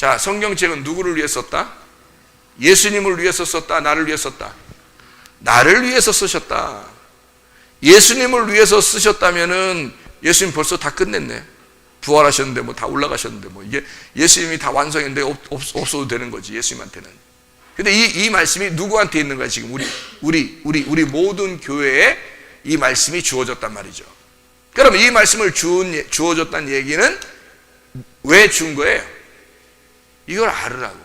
자, 성경책은 누구를 위해 썼다? 예수님을 위해서 썼다? 나를 위해 썼다? 나를 위해서 쓰셨다. 예수님을 위해서 쓰셨다면은 예수님 벌써 다 끝냈네. 부활하셨는데 뭐 다 올라가셨는데 뭐 이게 예수님이 다 완성했는데 없어도 되는 거지, 예수님한테는. 근데 이 말씀이 누구한테 있는 거야? 지금 우리 모든 교회에 이 말씀이 주어졌단 말이죠. 그럼 이 말씀을 주어졌다는 얘기는 왜 준 거예요? 이걸 알으라고.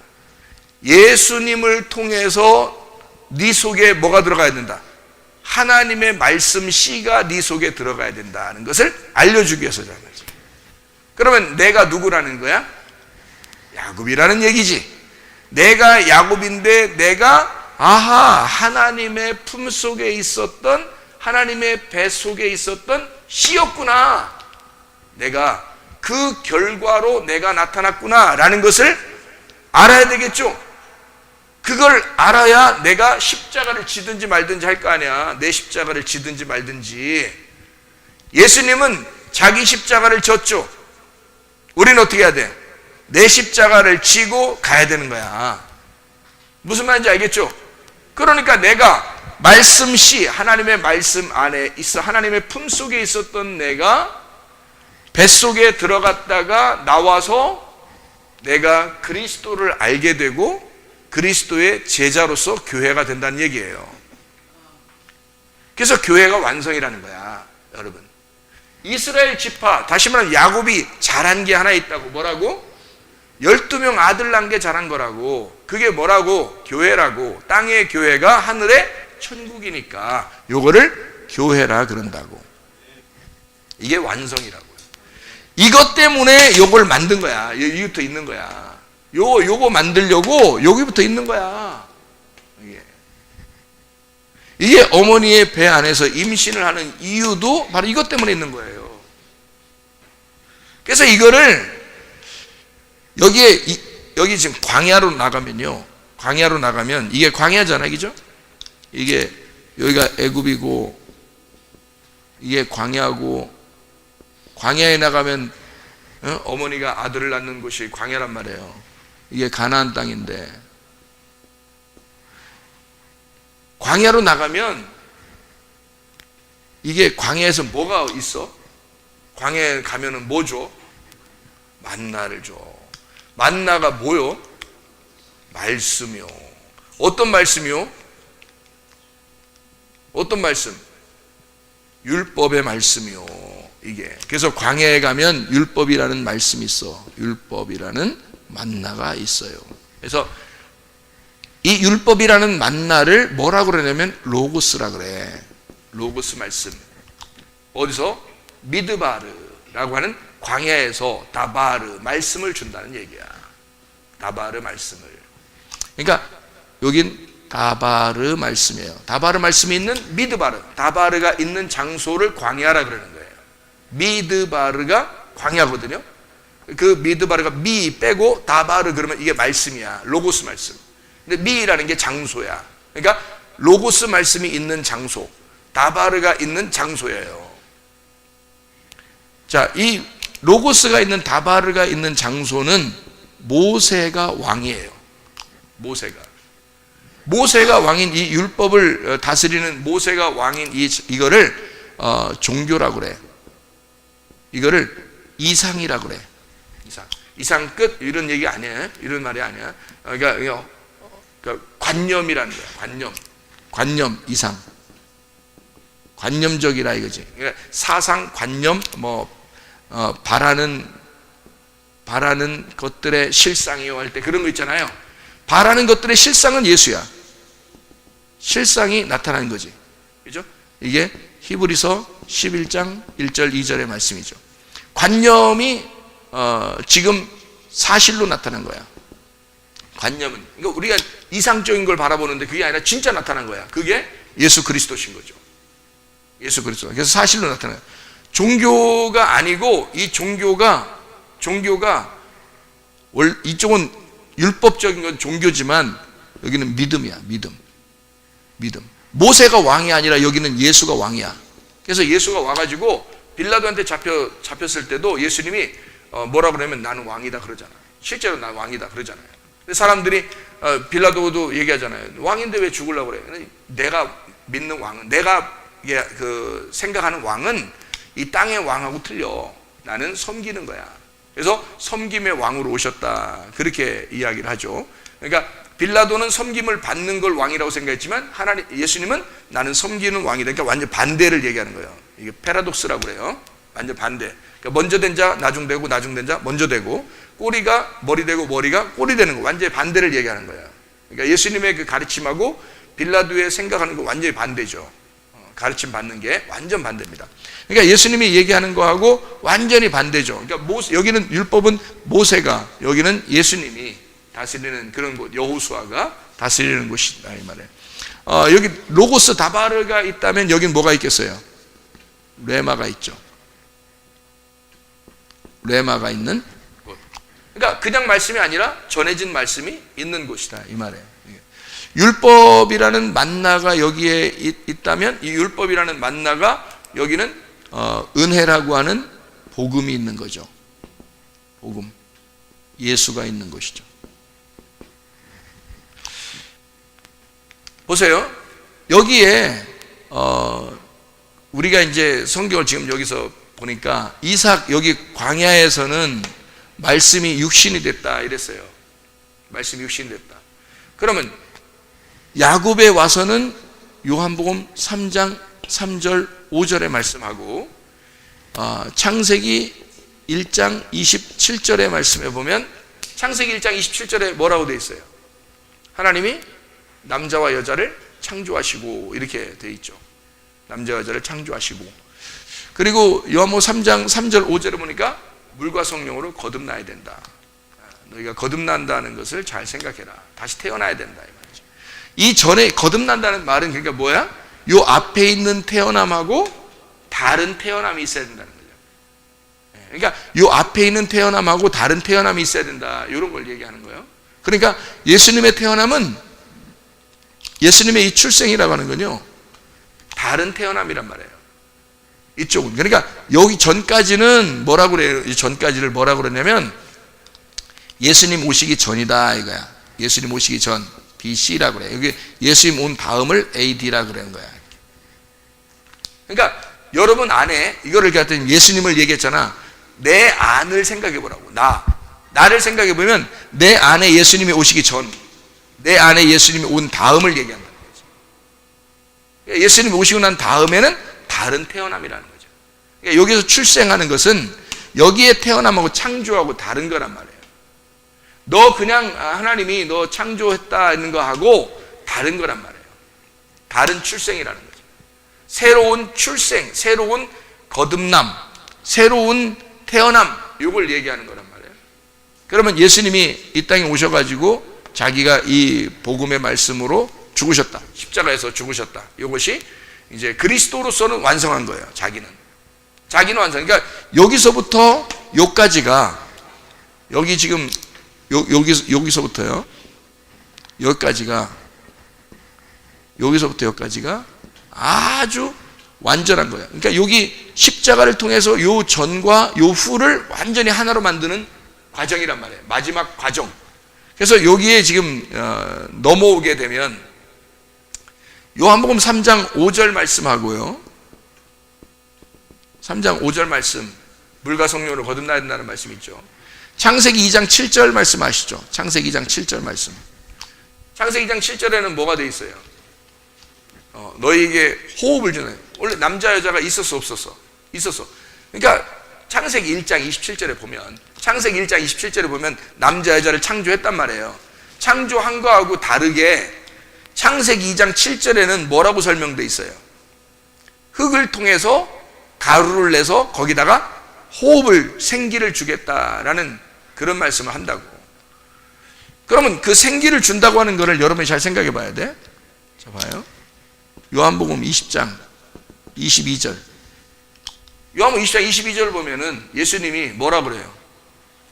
예수님을 통해서 네 속에 뭐가 들어가야 된다? 하나님의 말씀 씨가 네 속에 들어가야 된다는 것을 알려주기 위해서잖아요. 그러면 내가 누구라는 거야? 야곱이라는 얘기지. 내가 야곱인데 내가 하나님의 품 속에 있었던, 하나님의 배 속에 있었던 씨였구나. 내가 그 결과로 내가 나타났구나 라는 것을 알아야 되겠죠. 그걸 알아야 내가 십자가를 지든지 말든지 할 거 아니야. 내 십자가를 지든지 말든지. 예수님은 자기 십자가를 졌죠. 우리는 어떻게 해야 돼? 내 십자가를 지고 가야 되는 거야. 무슨 말인지 알겠죠? 그러니까 내가 말씀씨, 하나님의 말씀 안에 있어, 하나님의 품 속에 있었던 내가 뱃속에 들어갔다가 나와서 내가 그리스도를 알게 되고 그리스도의 제자로서 교회가 된다는 얘기예요. 그래서 교회가 완성이라는 거야, 여러분. 이스라엘 지파, 다시 말하면 야곱이 잘한 게 하나 있다고. 뭐라고? 12명 아들 난 게 잘한 거라고. 그게 뭐라고? 교회라고. 땅의 교회가 하늘의 천국이니까 요거를 교회라 그런다고. 이게 완성이라고요. 이것 때문에 요걸 만든 거야. 여기부터 있는 거야. 요거 만들려고 여기부터 있는 거야. 이게 어머니의 배 안에서 임신을 하는 이유도 바로 이것 때문에 있는 거예요. 그래서 이거를 여기 지금 광야로 나가면요. 광야로 나가면 이게 광야잖아요. 그죠? 이게 여기가 애굽이고 이게 광야고, 광야에 나가면 어머니가 아들을 낳는 곳이 광야란 말이에요. 이게 가나안 땅인데, 광야로 나가면 이게 광야에서 뭐가 있어? 광야에 가면은 뭐 줘? 만나를 줘. 만나가 뭐요? 말씀이요. 어떤 말씀이요? 어떤 말씀? 율법의 말씀이요. 이게. 그래서 광야에 가면 율법이라는 말씀이 있어. 율법이라는 만나가 있어요. 그래서 이 율법이라는 만나를 뭐라고 그러냐면 로고스라 그래. 로고스 말씀. 어디서? 미드바르라고 하는 광야에서 다바르 말씀을 준다는 얘기야. 다바르 말씀을. 그러니까 여긴 다바르 말씀이에요. 다바르 말씀이 있는 미드바르, 다바르가 있는 장소를 광야라 그러는 거예요. 미드바르가 광야거든요. 그 미드바르가 미 빼고 다바르 그러면 이게 말씀이야. 로고스 말씀. 근데 미라는 게 장소야. 그러니까 로고스 말씀이 있는 장소, 다바르가 있는 장소예요. 자, 이 로고스가 있는 다바르가 있는 장소는 모세가 왕이에요. 모세가 왕인 이 율법을 다스리는 모세가 왕인 이거를 종교라고 그래. 이거를 이상이라고 그래. 이상 끝 이런 얘기 아니에요. 이런 말이 아니야. 그러니까 관념이라는 거야. 관념 이상. 관념적이라 이거지. 그러니까 사상, 관념, 바라는 것들의 실상이요 할 때 그런 거 있잖아요. 바라는 것들의 실상은 예수야. 실상이 나타나는 거지. 그죠? 이게 히브리서 11장 1절 2절의 말씀이죠. 관념이 지금 사실로 나타난 거야. 관념은. 그러니까 우리가 이상적인 걸 바라보는데 그게 아니라 진짜 나타난 거야. 그게 예수 그리스도신 거죠. 예수 그리스도. 그래서 사실로 나타나요. 종교가 아니고 이 종교가 이쪽은 율법적인 건 종교지만 여기는 믿음이야. 믿음. 모세가 왕이 아니라 여기는 예수가 왕이야. 그래서 예수가 와가지고 빌라도한테 잡혔을 때도 예수님이 뭐라 그러면 나는 왕이다 그러잖아. 실제로 나 왕이다 그러잖아요. 사람들이 빌라도도 얘기하잖아요. 왕인데 왜 죽으려고 그래? 내가 믿는 왕은, 내가 생각하는 왕은 이 땅의 왕하고 틀려. 나는 섬기는 거야. 그래서 섬김의 왕으로 오셨다, 그렇게 이야기를 하죠. 그러니까 빌라도는 섬김을 받는 걸 왕이라고 생각했지만 예수님은 나는 섬기는 왕이다. 그러니까 완전 반대를 얘기하는 거예요. 이게 패러독스라고 그래요. 완전 반대. 그러니까 먼저 된 자 나중 되고, 나중 된 자 먼저 되고, 꼬리가 머리 되고 머리가 꼬리 되는 거, 완전히 반대를 얘기하는 거예요. 그러니까 예수님의 그 가르침하고 빌라도의 생각하는 거 완전히 반대죠. 가르침 받는 게 완전 반대입니다. 그러니까 예수님이 얘기하는 거하고 완전히 반대죠. 그러니까 여기는 율법은 모세가, 여기는 예수님이 다스리는 그런 곳, 여호수아가 다스리는 곳이다 이 말이에요. 여기 로고스 다바르가 있다면 여긴 뭐가 있겠어요? 레마가 있죠. 레마가 있는 곳. 그러니까 그냥 말씀이 아니라 전해진 말씀이 있는 곳이다 이 말이에요. 율법이라는 만나가 여기에 있다면 이 율법이라는 만나가 여기는 은혜라고 하는 복음이 있는 거죠. 복음, 예수가 있는 것이죠. 보세요. 여기에 우리가 이제 성경을 지금 여기서 보니까 이삭, 여기 광야에서는 말씀이 육신이 됐다 이랬어요. 말씀이 육신이 됐다. 그러면 야곱에 와서는 요한복음 3장 3절 5절에 말씀하고, 창세기 1장 27절의 말씀에 보면 창세기 1장 27절에 뭐라고 되어 있어요? 하나님이 남자와 여자를 창조하시고, 이렇게 되어 있죠. 남자와 여자를 창조하시고, 그리고 요한복음 3장 3절 5절에 보니까 물과 성령으로 거듭나야 된다. 너희가 거듭난다는 것을 잘 생각해라. 다시 태어나야 된다 이 말이죠. 이 전에 거듭난다는 말은 그러니까 뭐야? 요 앞에 있는 태어남하고 다른 태어남이 있어야 된다는 거죠. 그러니까 요 앞에 있는 태어남하고 다른 태어남이 있어야 된다, 이런 걸 얘기하는 거예요. 그러니까 예수님의 태어남은, 예수님의 이 출생이라고 하는 건요, 다른 태어남이란 말이에요. 이쪽은. 그러니까 여기 전까지는 뭐라고 그래요? 이 전까지를 뭐라고 그러냐면 예수님 오시기 전이다 이거야. 예수님 오시기 전, BC라고 그래요. 여기 예수님 온 다음을 AD라고 그러는 거야. 그러니까 여러분 안에 이거를 갖다 예수님을 얘기했잖아. 내 안을 생각해 보라고. 나를 생각해 보면 내 안에 예수님이 오시기 전, 내 안에 예수님이 온 다음을 얘기한다는 거죠. 예수님이 오시고 난 다음에는 다른 태어남이라는 거죠. 그러니까 여기서 출생하는 것은 여기에 태어남하고 창조하고 다른 거란 말이에요. 너 그냥 하나님이 너 창조했다는 거하고 다른 거란 말이에요. 다른 출생이라는 거죠. 새로운 출생, 새로운 거듭남, 새로운 태어남, 이걸 얘기하는 거란 말이에요. 그러면 예수님이 이 땅에 오셔가지고 자기가 이 복음의 말씀으로 죽으셨다, 십자가에서 죽으셨다, 이것이 이제 그리스도로서는 완성한 거예요. 자기는 완성. 그러니까 여기서부터 여기까지가, 여기 지금 여기서부터요, 여기까지가, 여기서부터 여기까지가 아주 완전한 거예요. 그러니까 여기 십자가를 통해서 요 전과 요 후를 완전히 하나로 만드는 과정이란 말이에요. 마지막 과정. 그래서 여기에 지금 넘어오게 되면 요한복음 3장 5절 말씀하고요, 3장 5절 말씀, 물과 성령으로 거듭나야 된다는 말씀 있죠. 창세기 2장 7절 말씀 아시죠? 창세기 2장 7절 말씀. 창세기 2장 7절에는 뭐가 돼 있어요? 너희에게 호흡을 주는, 원래 남자 여자가 있었어 없었어? 있었어. 그러니까 창세기 1장 27절에 보면, 창세기 1장 27절에 보면 남자 여자를 창조했단 말이에요. 창조한 거하고 다르게 창세기 2장 7절에는 뭐라고 설명돼 있어요? 흙을 통해서 가루를 내서 거기다가 호흡을, 생기를 주겠다라는 그런 말씀을 한다고. 그러면 그 생기를 준다고 하는 거를 여러분이 잘 생각해 봐야 돼. 자, 봐요. 요한복음 20장 22절. 요한복음 20장 22절 보면은 예수님이 뭐라 그래요?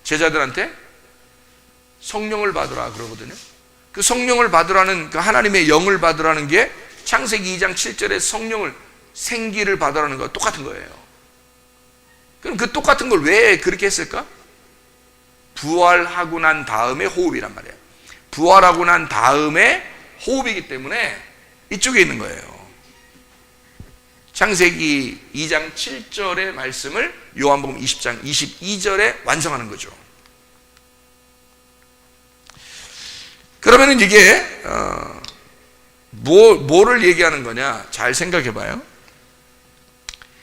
제자들한테 성령을 받으라 그러거든요. 그 성령을 받으라는, 그 하나님의 영을 받으라는 게 창세기 2장 7절에 성령을, 생기를 받으라는 거와 똑같은 거예요. 그럼 그 똑같은 걸 왜 그렇게 했을까? 부활하고 난 다음에 호흡이란 말이에요. 부활하고 난 다음에 호흡이기 때문에 이쪽에 있는 거예요. 창세기 2장 7절의 말씀을 요한복음 20장 22절에 완성하는 거죠. 그러면 이게 뭐를 얘기하는 거냐? 잘 생각해 봐요.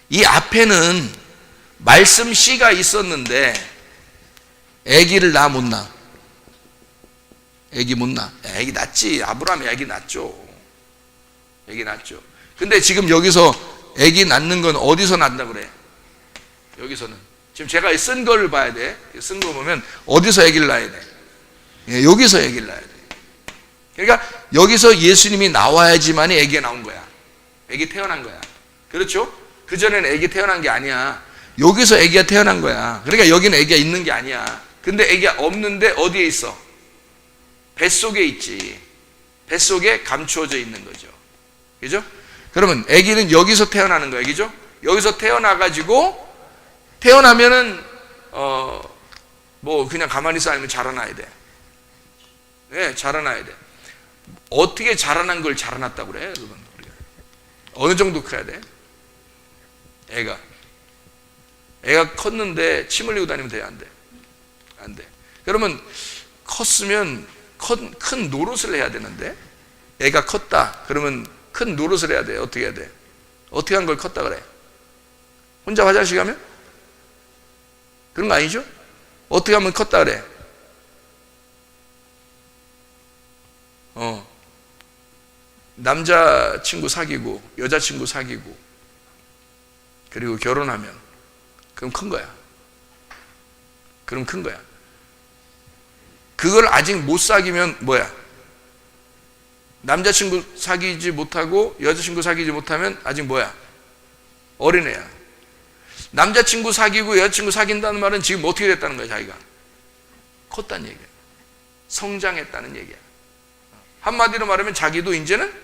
이 앞에는 말씀 씨가 있었는데 아기를 낳아 못 낳아? 아기 못 낳아? 아기 낳지. 아브라함이 아기 낳죠. 아기 낳죠. 근데 지금 여기서 아기 낳는 건 어디서 낳는다 그래? 여기서는 지금 제가 쓴 걸 봐야 돼. 쓴 거 보면 어디서 아기를 낳아야 돼? 예, 여기서 아기를 낳아야 돼. 그러니까 여기서 예수님이 나와야지만이 아기가 나온 거야. 아기 태어난 거야. 그렇죠? 그전에는 아기 태어난 게 아니야. 여기서 아기가 태어난 거야. 그러니까 여기는 아기가 있는 게 아니야. 근데 아기가 없는데 어디에 있어? 뱃속에 있지. 뱃속에 감추어져 있는 거죠. 그죠? 그러면 아기는 여기서 태어나는 거예요. 그죠? 여기서 태어나가지고 태어나면은 뭐 그냥 가만히 있어 아니면 자라나야 돼. 네, 자라나야 돼. 어떻게 자라난 걸 자라났다고 그래? 여러분, 어느 정도 커야 돼? 애가 컸는데 침 흘리고 다니면 돼? 안 돼? 안 돼. 그러면 컸으면 큰 노릇을 해야 되는데 애가 컸다. 그러면 큰 노릇을 해야 돼. 어떻게 해야 돼? 어떻게 한 걸 컸다 그래? 혼자 화장실 가면? 그런 거 아니죠? 어떻게 하면 컸다 그래? 남자친구 사귀고 여자친구 사귀고 그리고 결혼하면 그럼 큰 거야. 그럼 큰 거야. 그걸 아직 못 사귀면 뭐야? 남자친구 사귀지 못하고 여자친구 사귀지 못하면 아직 뭐야? 어린애야. 남자친구 사귀고 여자친구 사귄다는 말은 지금 어떻게 됐다는 거야? 자기가 컸다는 얘기야. 성장했다는 얘기야. 한마디로 말하면 자기도 이제는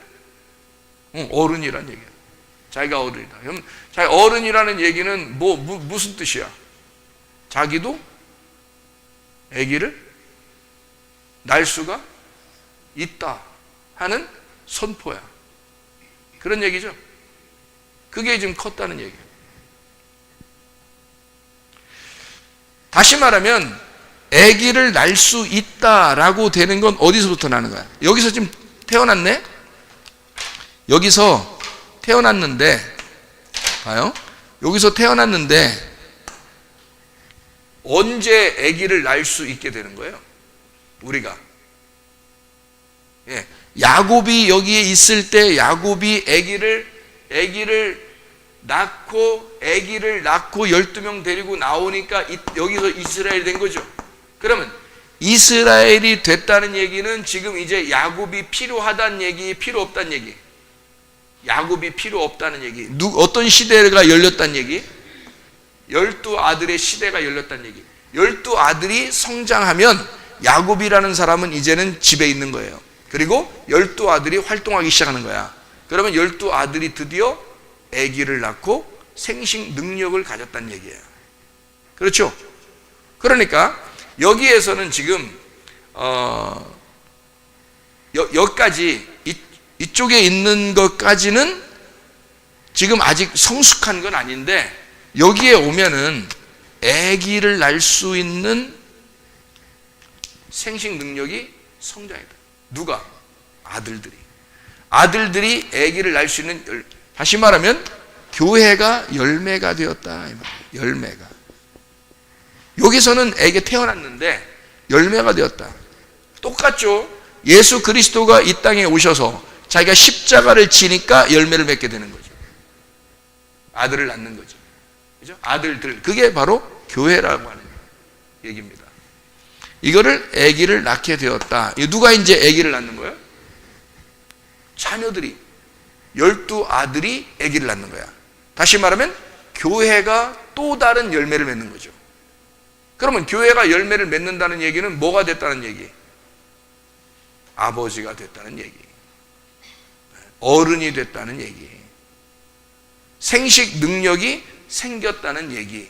어른이라는 얘기야. 자기가 어른이다. 그럼 자기 어른이라는 얘기는 무슨 뜻이야? 자기도 아기를 낳을 수가 있다 하는 선포야. 그런 얘기죠. 그게 지금 컸다는 얘기예요. 다시 말하면 아기를 낳을 수 있다라고 되는 건 어디서부터 나는 거야? 여기서 지금 태어났네? 여기서 태어났는데 봐요. 여기서 태어났는데 언제 아기를 낳을 수 있게 되는 거예요? 우리가 야곱이 여기에 있을 때 야곱이 아기를 낳고 12명 데리고 나오니까 여기서 이스라엘이 된 거죠. 그러면 이스라엘이 됐다는 얘기는 지금 이제 야곱이 필요하다는 얘기, 필요 없다는 얘기. 야곱이 필요 없다는 얘기. 어떤 시대가 열렸다는 얘기? 12아들의 시대가 열렸다는 얘기. 12아들이 성장하면 야곱이라는 사람은 이제는 집에 있는 거예요. 그리고 12아들이 활동하기 시작하는 거야. 그러면 12아들이 드디어 아기를 낳고 생식 능력을 가졌다는 얘기예요. 그렇죠? 그러니까 여기에서는 지금 여기까지 이쪽에 있는 것까지는 지금 아직 성숙한 건 아닌데 여기에 오면은 아기를 낳을 수 있는 생식 능력이 성장했다. 누가? 아들들이 아기를 낳을 수 있는, 다시 말하면 교회가 열매가 되었다. 열매가. 여기서는 아기가 태어났는데 열매가 되었다. 똑같죠? 예수 그리스도가 이 땅에 오셔서 자기가 십자가를 지니까 열매를 맺게 되는 거죠. 아들을 낳는 거죠. 그죠? 아들들. 그게 바로 교회라고 하는 얘기입니다. 이거를 아기를 낳게 되었다. 누가 이제 아기를 낳는 거예요? 자녀들이. 12아들이 아기를 낳는 거야. 다시 말하면 교회가 또 다른 열매를 맺는 거죠. 그러면 교회가 열매를 맺는다는 얘기는 뭐가 됐다는 얘기? 아버지가 됐다는 얘기. 어른이 됐다는 얘기. 생식 능력이 생겼다는 얘기.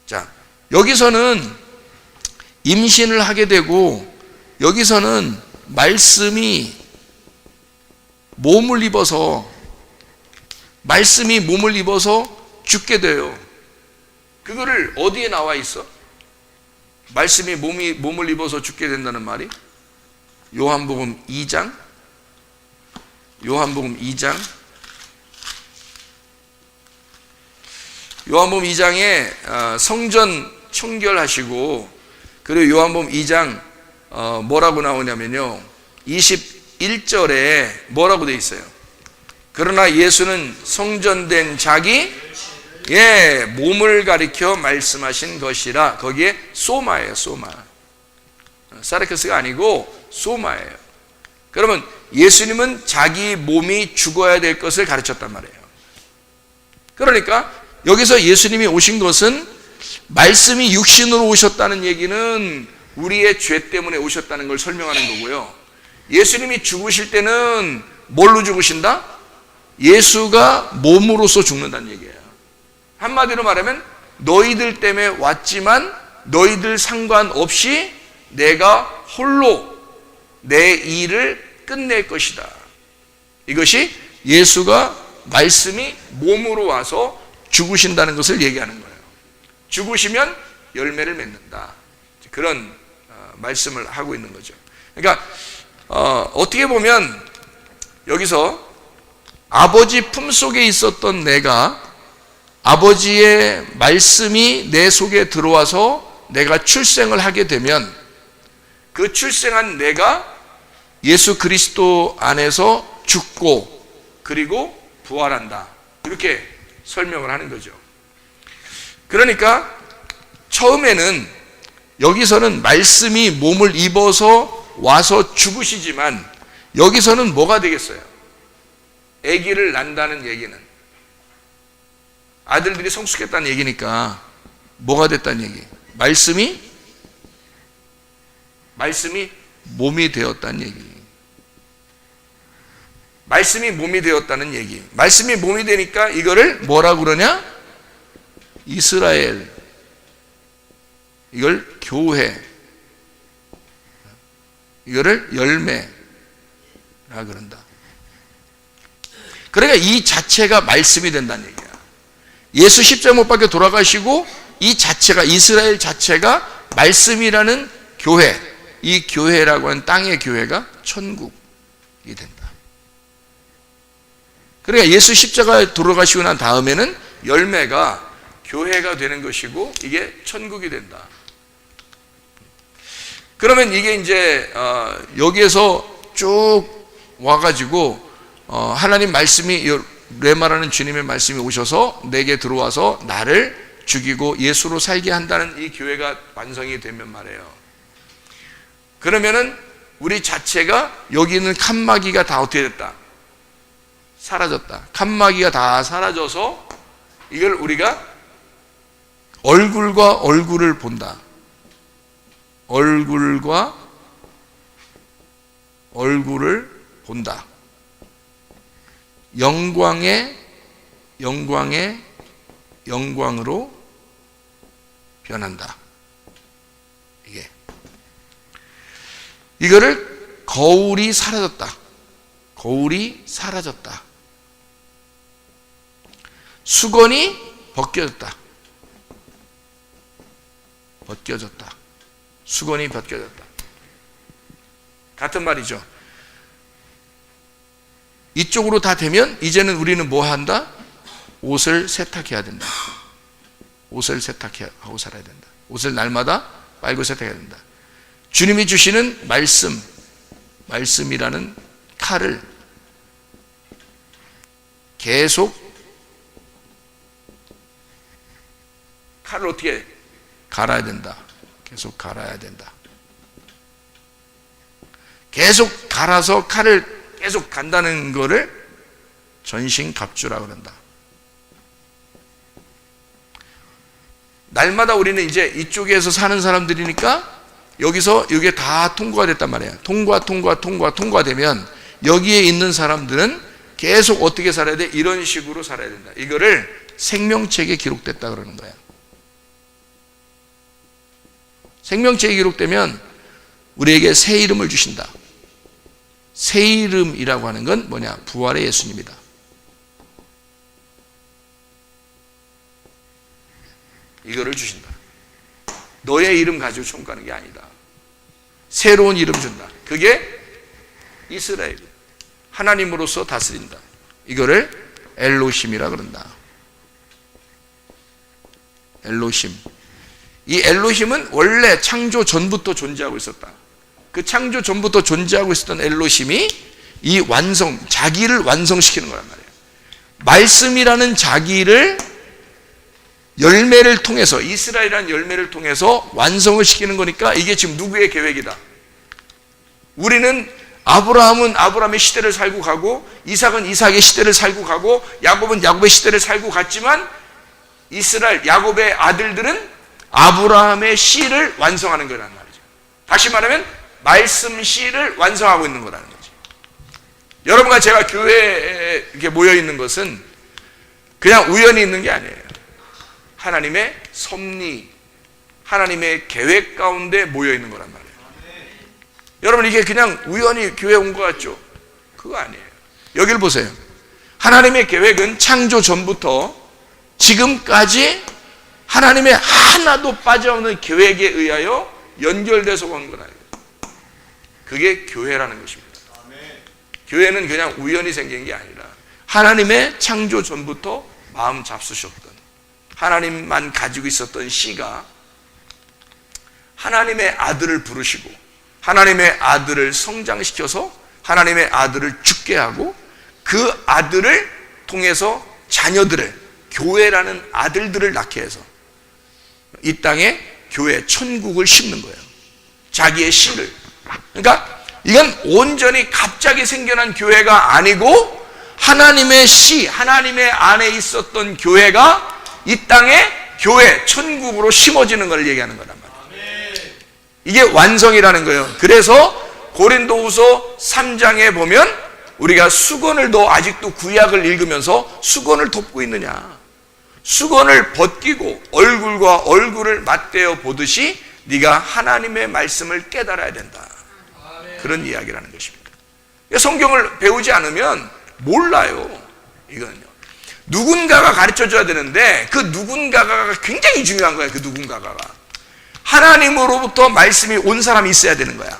자, 여기서는 임신을 하게 되고 여기서는 말씀이 몸을 입어서 죽게 돼요. 그거를 어디에 나와 있어? 말씀이 몸을 입어서 죽게 된다는 말이 요한복음 2장 요한복음 2장에 성전 청결하시고, 그리고 요한복음 2장 뭐라고 나오냐면요, 21절에 뭐라고 돼 있어요? 그러나 예수는 성전된 자기 몸을 가리켜 말씀하신 것이라. 거기에 소마예요. 소마. 사르케스가 아니고 소마예요. 그러면 예수님은 자기 몸이 죽어야 될 것을 가르쳤단 말이에요. 그러니까 여기서 예수님이 오신 것은 말씀이 육신으로 오셨다는 얘기는 우리의 죄 때문에 오셨다는 걸 설명하는 거고요. 예수님이 죽으실 때는 뭘로 죽으신다? 예수가 몸으로서 죽는다는 얘기예요. 한마디로 말하면 너희들 때문에 왔지만 너희들 상관없이 내가 홀로 내 일을 끝낼 것이다. 이것이 예수가 말씀이 몸으로 와서 죽으신다는 것을 얘기하는 거예요. 죽으시면 열매를 맺는다. 그런 말씀을 하고 있는 거죠. 그러니까 어떻게 보면 여기서 아버지 품속에 있었던 내가, 아버지의 말씀이 내 속에 들어와서 내가 출생을 하게 되면 그 출생한 내가 예수 그리스도 안에서 죽고 그리고 부활한다. 이렇게 설명을 하는 거죠. 그러니까 처음에는 여기서는 말씀이 몸을 입어서 와서 죽으시지만 여기서는 뭐가 되겠어요? 아기를 낳는다는 얘기는 아들들이 성숙했다는 얘기니까 뭐가 됐다는 얘기? 말씀이 몸이 되었다는 얘기. 말씀이 몸이 되었다는 얘기. 말씀이 몸이 되니까 이거를 뭐라고 그러냐? 이스라엘. 이걸 교회. 이거를 열매라 그런다. 그러니까 이 자체가 말씀이 된다는 얘기야. 예수 십자가 못 박혀 돌아가시고 이 자체가, 이스라엘 자체가 말씀이라는 교회, 이 교회라고 하는 땅의 교회가 천국이 된다. 그러니까 예수 십자가에 돌아가시고 난 다음에는 열매가 교회가 되는 것이고 이게 천국이 된다. 그러면 이게 이제 여기에서 쭉 와가지고 하나님 말씀이, 레마라는 주님의 말씀이 오셔서 내게 들어와서 나를 죽이고 예수로 살게 한다는 이 교회가 완성이 되면 말이에요. 그러면은 우리 자체가, 여기 있는 칸막이가 다 어떻게 됐다? 사라졌다. 칸막이가 다 사라져서 이걸 우리가 얼굴과 얼굴을 본다. 얼굴과 얼굴을 본다. 영광의 영광으로 변한다. 이거를 거울이 사라졌다. 거울이 사라졌다. 수건이 벗겨졌다. 벗겨졌다. 수건이 벗겨졌다. 같은 말이죠. 이쪽으로 다 되면 이제는 우리는 뭐 한다? 옷을 세탁해야 된다. 옷을 세탁하고 살아야 된다. 옷을 날마다 빨고 세탁해야 된다. 주님이 주시는 말씀이라는 칼을 계속, 칼을 어떻게 갈아야 된다. 계속 갈아야 된다. 계속 갈아서 칼을 계속 간다는 거를 전신갑주라고 그런다. 날마다 우리는 이제 이쪽에서 사는 사람들이니까 여기서 이게 다 통과가 됐단 말이에요. 통과되면 여기에 있는 사람들은 계속 어떻게 살아야 돼? 이런 식으로 살아야 된다. 이거를 생명책에 기록됐다 그러는 거예요. 생명책이 기록되면 우리에게 새 이름을 주신다. 새 이름이라고 하는 건 뭐냐? 부활의 예수님이다. 이거를 주신다. 너의 이름 가지고 천국 가는 게 아니다. 새로운 이름 준다. 그게 이스라엘, 하나님으로서 다스린다. 이거를 엘로힘이라 그런다. 엘로힘. 이 엘로힘은 원래 창조 전부터 존재하고 있었다. 그 창조 전부터 존재하고 있었던 엘로힘이 이 완성, 자기를 완성시키는 거란 말이에요. 말씀이라는 자기를 열매를 통해서, 이스라엘이라는 열매를 통해서 완성을 시키는 거니까 이게 지금 누구의 계획이다? 우리는 아브라함은 아브라함의 시대를 살고 가고, 이삭은 이삭의 시대를 살고 가고, 야곱은 야곱의 시대를 살고 갔지만, 이스라엘, 야곱의 아들들은 아브라함의 씨를 완성하는 거란 말이죠. 다시 말하면 말씀 씨를 완성하고 있는 거라는 거죠. 여러분과 제가 교회에 이렇게 모여 있는 것은 그냥 우연히 있는 게 아니에요. 하나님의 섭리, 하나님의 계획 가운데 모여 있는 거란 말이에요. 여러분, 이게 그냥 우연히 교회 온 것 같죠? 그거 아니에요. 여기를 보세요. 하나님의 계획은 창조 전부터 지금까지 하나님의 하나도 빠져없는 계획에 의하여 연결돼서 온 거라. 그게 교회라는 것입니다. 교회는 그냥 우연히 생긴 게 아니라 하나님의 창조 전부터 마음 잡수셨던, 하나님만 가지고 있었던 씨가 하나님의 아들을 부르시고 하나님의 아들을 성장시켜서 하나님의 아들을 죽게 하고 그 아들을 통해서 자녀들을, 교회라는 아들들을 낳게 해서 이 땅에 교회, 천국을 심는 거예요. 자기의 씨를. 그러니까 이건 온전히 갑자기 생겨난 교회가 아니고 하나님의 씨, 하나님의 안에 있었던 교회가 이 땅에 교회, 천국으로 심어지는 걸 얘기하는 거란 말이에요. 이게 완성이라는 거예요. 그래서 고린도후서 3장에 보면 우리가 수건을, 너 아직도 구약을 읽으면서 수건을 덮고 있느냐, 수건을 벗기고 얼굴과 얼굴을 맞대어 보듯이 네가 하나님의 말씀을 깨달아야 된다. 그런 이야기라는 것입니다. 성경을 배우지 않으면 몰라요. 이거는요, 누군가가 가르쳐 줘야 되는데 그 누군가가 굉장히 중요한 거예요. 그 누군가가 하나님으로부터 말씀이 온 사람이 있어야 되는 거야.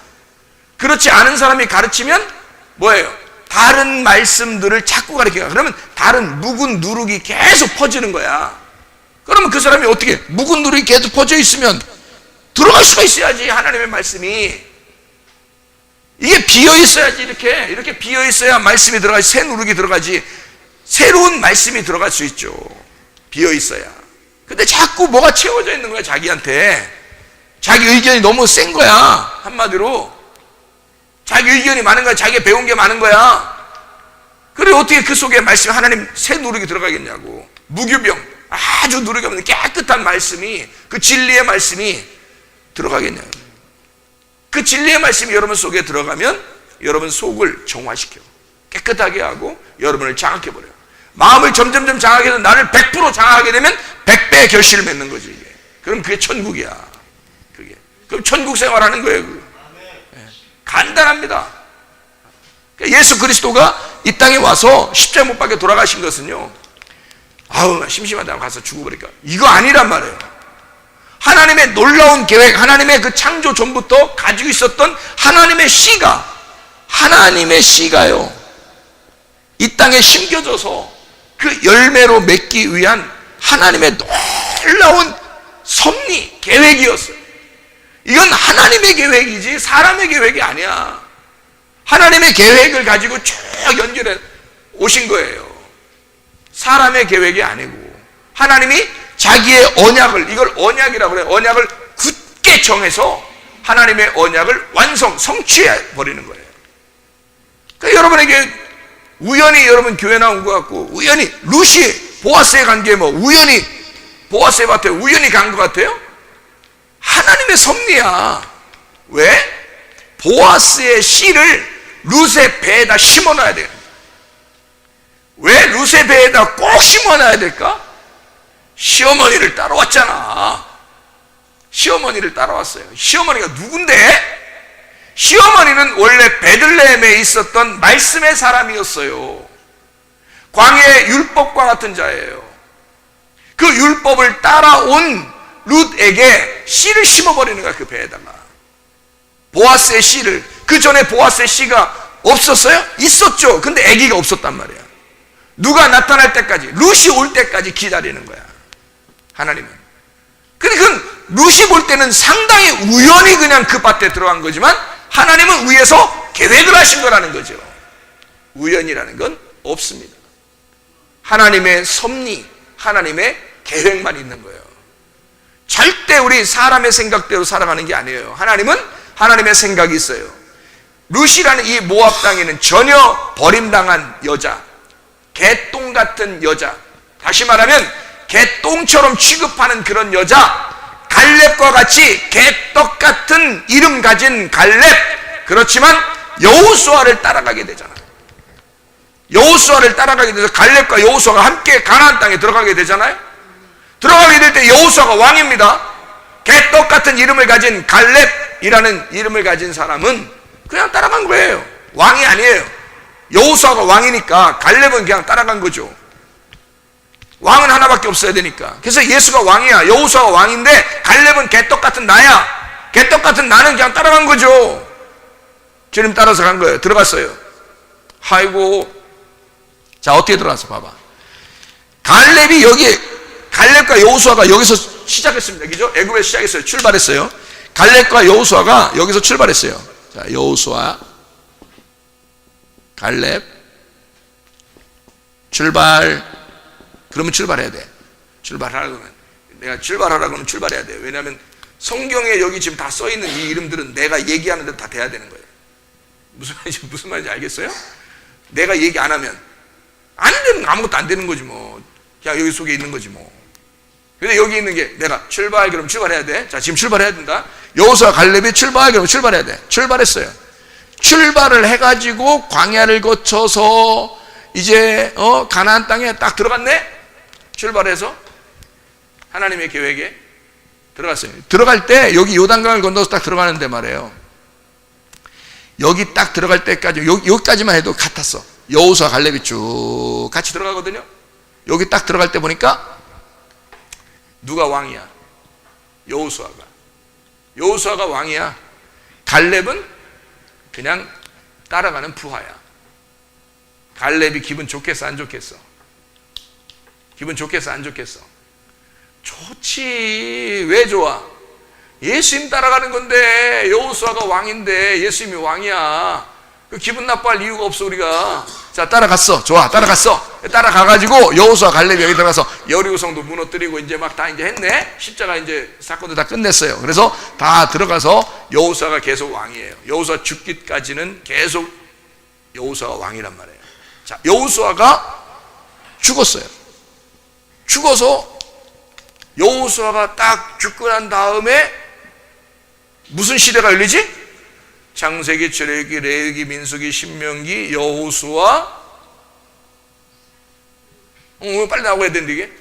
그렇지 않은 사람이 가르치면 뭐예요? 다른 말씀들을 자꾸 가르쳐요. 그러면 다른 묵은 누룩이 계속 퍼지는 거야. 그러면 그 사람이 어떻게, 묵은 누룩이 계속 퍼져 있으면 들어갈 수가 있어야지. 하나님의 말씀이 이게 비어 있어야지. 이렇게 비어 있어야 말씀이 들어가지, 새 누룩이 들어가지, 새로운 말씀이 들어갈 수 있죠. 비어 있어야. 근데 자꾸 뭐가 채워져 있는 거야. 자기한테 자기 의견이 너무 센 거야. 한마디로 자기 의견이 많은 거야. 자기가 배운 게 많은 거야. 그래 어떻게 그 속에 말씀이, 하나님 새 누룩이 들어가겠냐고. 무교병, 아주 누룩이 없는 깨끗한 말씀이, 그 진리의 말씀이 들어가겠냐고. 그 진리의 말씀이 여러분 속에 들어가면 여러분 속을 정화시켜, 깨끗하게 하고 여러분을 장악해버려요. 마음을 점점점 장악해서 나를 100% 장악하게 되면 100배의 결실을 맺는 거지. 이게. 그럼 그게 천국이야. 그게. 그럼 천국 생활하는 거예요. 네. 간단합니다. 그러니까 예수 그리스도가 이 땅에 와서 십자가 못 박혀 돌아가신 것은요, 아우 심심하다 가서 죽어버릴까, 이거 아니란 말이에요. 하나님의 놀라운 계획, 하나님의 그 창조 전부터 가지고 있었던 하나님의 씨가, 하나님의 씨가요 이 땅에 심겨져서 그 열매로 맺기 위한 하나님의 놀라운 섭리, 계획이었어요. 이건 하나님의 계획이지 사람의 계획이 아니야. 하나님의 계획을 가지고 쭉 연결해 오신 거예요. 사람의 계획이 아니고, 하나님이 자기의 언약을, 이걸 언약이라고 그래요. 언약을 굳게 정해서 하나님의 언약을 성취해 버리는 거예요. 그러니까 여러분에게 우연히 여러분 교회 나온 것 같고, 우연히 루시 보아스에 간 게 뭐 우연히 보아스에 같아요? 우연히 간 것 같아요? 하나님의 섭리야. 왜? 보아스의 씨를 룻의 배에다 심어놔야 돼요. 왜 룻의 배에다 꼭 심어놔야 될까? 시어머니를 따라왔잖아. 시어머니를 따라왔어요. 시어머니가 누군데? 시어머니는 원래 베들레헴에 있었던 말씀의 사람이었어요. 광야의 율법과 같은 자예요. 그 율법을 따라온 룻에게 씨를 심어버리는 거야. 그 배에다가 보아스의 씨를. 그 전에 보아스의 씨가 없었어요? 있었죠. 근데 아기가 없었단 말이야. 누가 나타날 때까지, 룻이 올 때까지 기다리는 거야, 하나님은. 근데 그 룻이 볼 때는 상당히 우연히 그냥 그 밭에 들어간 거지만 하나님은 위에서 계획을 하신 거라는 거죠. 우연이라는 건 없습니다. 하나님의 섭리, 하나님의 계획만 있는 거예요. 절대 우리 사람의 생각대로 살아가는 게 아니에요. 하나님은 하나님의 생각이 있어요. 룻이라는 이 모압 땅에는 전혀 버림당한 여자, 개똥 같은 여자, 다시 말하면 개똥처럼 취급하는 그런 여자, 갈렙과 같이 개떡 같은 이름 가진 갈렙. 그렇지만 여호수아를 따라가게 되잖아요. 여호수아를 따라가게 돼서 갈렙과 여호수아가 함께 가나안 땅에 들어가게 되잖아요. 들어가게 될 때 여호수아가 왕입니다. 개떡 같은 이름을 가진 갈렙이라는 이름을 가진 사람은 그냥 따라간 거예요. 왕이 아니에요. 여호수아가 왕이니까 갈렙은 그냥 따라간 거죠. 왕은 하나밖에 없어야 되니까. 그래서 예수가 왕이야, 여호수아가 왕인데 갈렙은 개떡 같은 나야. 개떡 같은 나는 그냥 따라간 거죠. 주님 따라서 간 거예요. 들어갔어요. 아이고, 자, 어떻게 들어갔어? 봐봐. 갈렙이 여기, 갈렙과 여호수아가 여기서 시작했습니다. 그죠? 애굽에서 시작했어요. 출발했어요. 갈렙과 여호수아가 여기서 출발했어요. 자, 여호수아, 갈렙, 출발. 그러면 출발해야 돼. 출발하라고 하면, 내가 출발하라고 하면 출발해야 돼. 왜냐하면 성경에 여기 지금 다 써있는 이 이름들은 내가 얘기하는 대로 다 돼야 되는 거예요. 무슨 말인지 알겠어요? 내가 얘기 안 하면 안 되는, 아무것도 안 되는 거지 뭐. 그냥 여기 속에 있는 거지 뭐. 근데 여기 있는 게 내가 출발, 그럼 출발해야 돼. 자, 지금 출발해야 된다. 여호수아 갈렙이 출발, 그럼 출발해야 돼. 출발했어요. 출발을 해가지고 광야를 거쳐서 이제 가나안 땅에 딱 들어갔네. 출발해서 하나님의 계획에 들어갔어요. 들어갈 때 여기 요단강을 건너서 딱 들어가는데 말이에요. 여기 딱 들어갈 때까지 여기까지만 해도 같았어. 여호수아 갈렙이 쭉 같이 들어가거든요. 여기 딱 들어갈 때 보니까 누가 왕이야? 여호수아가 왕이야. 갈렙은 그냥 따라가는 부하야. 갈렙이 기분 좋겠어, 안 좋겠어? 기분 좋겠어, 안 좋겠어? 좋지. 왜 좋아? 예수님 따라가는 건데, 여호수아가 왕인데 예수님이 왕이야. 그 기분 나빠할 이유가 없어. 우리가 자, 따라갔어. 좋아, 따라갔어. 따라가가지고 여호수아 갈렙이 여기 들어가서 여리고성도 무너뜨리고 이제 막 다 이제 했네. 십자가 이제 사건도 다 끝냈어요. 그래서 다 들어가서 여호수아가 계속 왕이에요. 여호수아 죽기까지는 계속 여호수아가 왕이란 말이에요. 자, 여호수아가 죽었어요. 죽어서 여호수아가 딱 죽고 난 다음에 무슨 시대가 열리지? 창세기, 출애굽기, 레위기, 민수기, 신명기, 여호수아. 빨리 나와야 되는데 이게.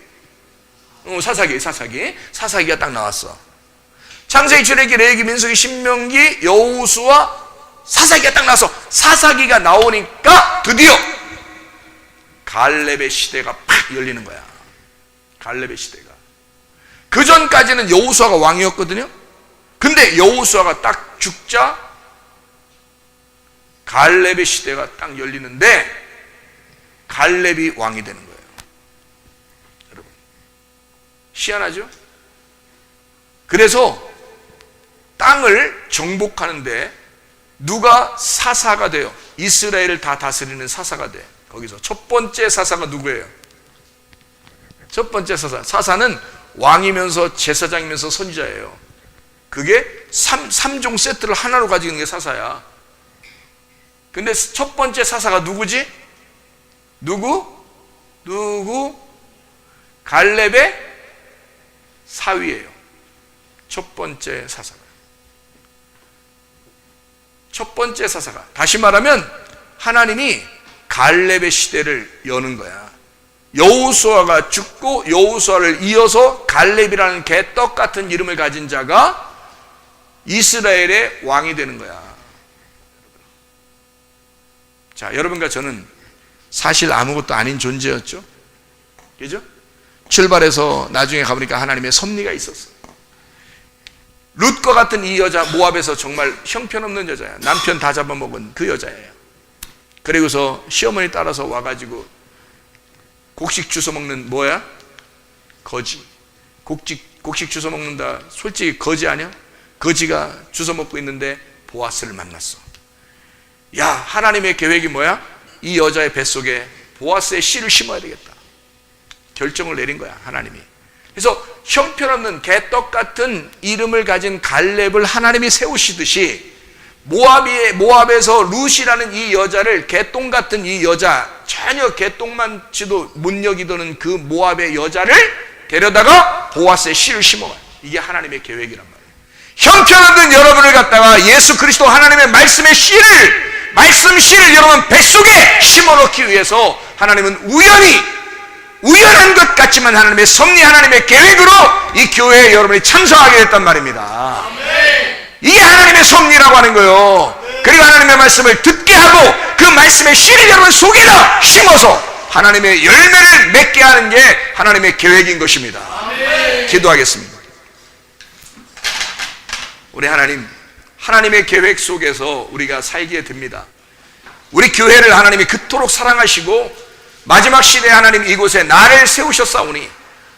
사사기가 딱 나왔어. 창세기, 출애굽기, 레위기, 민수기, 신명기, 여호수아, 사사기가 딱 나왔어. 사사기가 나오니까 드디어 갈렙의 시대가 팍 열리는 거야. 갈렙의 시대가. 그 전까지는 여호수아가 왕이었거든요. 근데 여호수아가 딱 죽자 갈렙의 시대가 딱 열리는데 갈렙이 왕이 되는 거예요. 여러분, 희한하죠? 그래서 땅을 정복하는데 누가 사사가 돼요? 이스라엘을 다 다스리는 사사가 돼. 거기서 첫 번째 사사가 누구예요? 첫 번째 사사는 왕이면서 제사장이면서 선지자예요. 그게 3종 세트를 하나로 가지고 있는 게 사사야. 근데 첫 번째 사사가 누구지? 누구? 갈렙의 사위예요. 첫 번째 사사가. 첫 번째 사사가. 다시 말하면 하나님이 갈렙의 시대를 여는 거야. 여호수아가 죽고 여호수아를 이어서 갈렙이라는 개떡 같은 이름을 가진 자가 이스라엘의 왕이 되는 거야. 자, 여러분과 저는 사실 아무것도 아닌 존재였죠. 그죠? 출발해서 나중에 가보니까 하나님의 섭리가 있었어. 룻과 같은 이 여자, 모압에서 정말 형편없는 여자야. 남편 다 잡아먹은 그 여자예요. 그리고서 시어머니 따라서 와가지고 곡식 주워 먹는 뭐야? 거지. 곡식 주워 먹는다. 솔직히 거지 아니야? 거지가 주워 먹고 있는데 보아스를 만났어. 야, 하나님의 계획이 뭐야? 이 여자의 뱃속에 보아스의 씨를 심어야 되겠다. 결정을 내린 거야, 하나님이. 그래서 형편없는 개떡 같은 이름을 가진 갈렙을 하나님이 세우시듯이 모압에서 룻이라는 이 여자를, 개똥 같은 이 여자, 전혀 개똥만치도 못 여기던 그 모압의 여자를 데려다가 보아스의 씨를 심어가요. 이게 하나님의 계획이란 말이에요. 형편없는 여러분을 갖다가 예수 그리스도 하나님의 말씀의 씨를, 말씀 씨를 여러분 뱃속에 심어놓기 위해서 하나님은 우연한 것 같지만 하나님의 섭리, 하나님의 계획으로 이 교회에 여러분이 참석하게 됐단 말입니다. 이게 하나님의 섭리라고 하는 거예요. 그리고 하나님의 말씀을 듣게 하고 그 말씀의 씨를 여러분 속에다 심어서 하나님의 열매를 맺게 하는 게 하나님의 계획인 것입니다. 기도하겠습니다. 우리 하나님의 계획 속에서 우리가 살게 됩니다. 우리 교회를 하나님이 그토록 사랑하시고 마지막 시대에 하나님 이곳에 나를 세우셨사오니,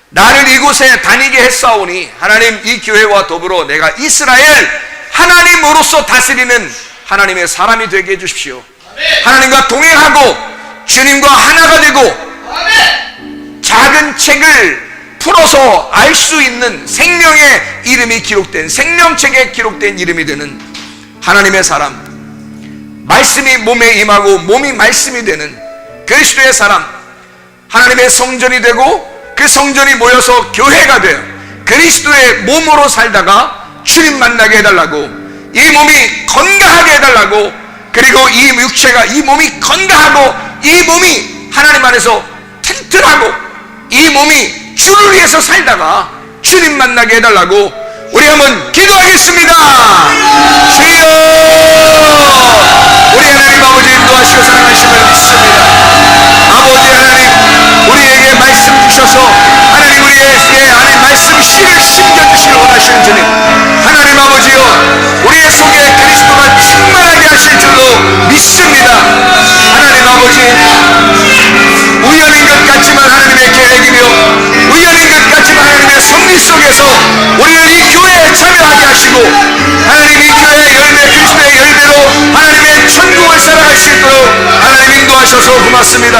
나를 이곳에 다니게 했사오니 하나님 이 교회와 더불어 내가 이스라엘 하나님으로서 다스리는 하나님의 사람이 되게 해주십시오. 하나님과 동행하고 주님과 하나가 되고 작은 책을 풀어서 알 수 있는 생명의 이름이 기록된, 생명책에 기록된 이름이 되는 하나님의 사람, 말씀이 몸에 임하고 몸이 말씀이 되는 그리스도의 사람, 하나님의 성전이 되고 그 성전이 모여서 교회가 되어 그리스도의 몸으로 살다가 주님 만나게 해달라고, 이 몸이 건강하게 해달라고, 그리고 이 육체가, 이 몸이 건강하고 이 몸이 하나님 안에서 튼튼하고 이 몸이 주를 위해서 살다가 주님 만나게 해달라고 우리 한번 기도하겠습니다. 주여, 우리 하나님 아버지 인도하시고 사랑하심을 믿습니다. 아버지 하나님, 우리에게 말씀 주셔서 하나님 우리의 안에 말씀 씨를 심겨주시길 원하시는 주님, 하나님 아버지여, 우리의 속에 그리스도가 충만하게 하실 줄로 믿습니다. 하나님 아버지, 우연인 것 같지만 하나님의 계획이며 우연인 것 같지만 하나님의 섭리 속에서 우리를 이 교회에 참여하게 하시고 하나님 이 교회의 열매, 그리스도의 열매로 하나님의 천국을 살아갈 수 있도록 하나님 인도하셔서 고맙습니다.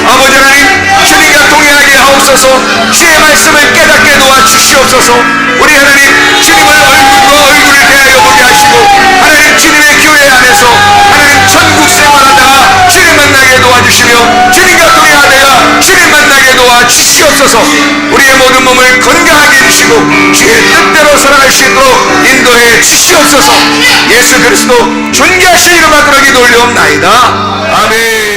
아버지 하나님, 주님과 동행하게 하옵소서. 주의 말씀을 깨닫게 도와주시옵소서. 우리 하나님, 주님을 얼굴과 얼굴을 대하여 보게 하시고 하나님 주님의 교회 안에서 하나님 천국 생활하다가 주님 만나게 도와주시며 주님과 동행하다가 주님 만나게 도와주시옵소서. 우리의 모든 몸을 건강하게 해주시고 주의 뜻대로 살아갈 수 있도록 인도해 주시옵소서. 예수 그리스도 존귀하신 이름 받들어 기도 올려옵나이다. 아멘.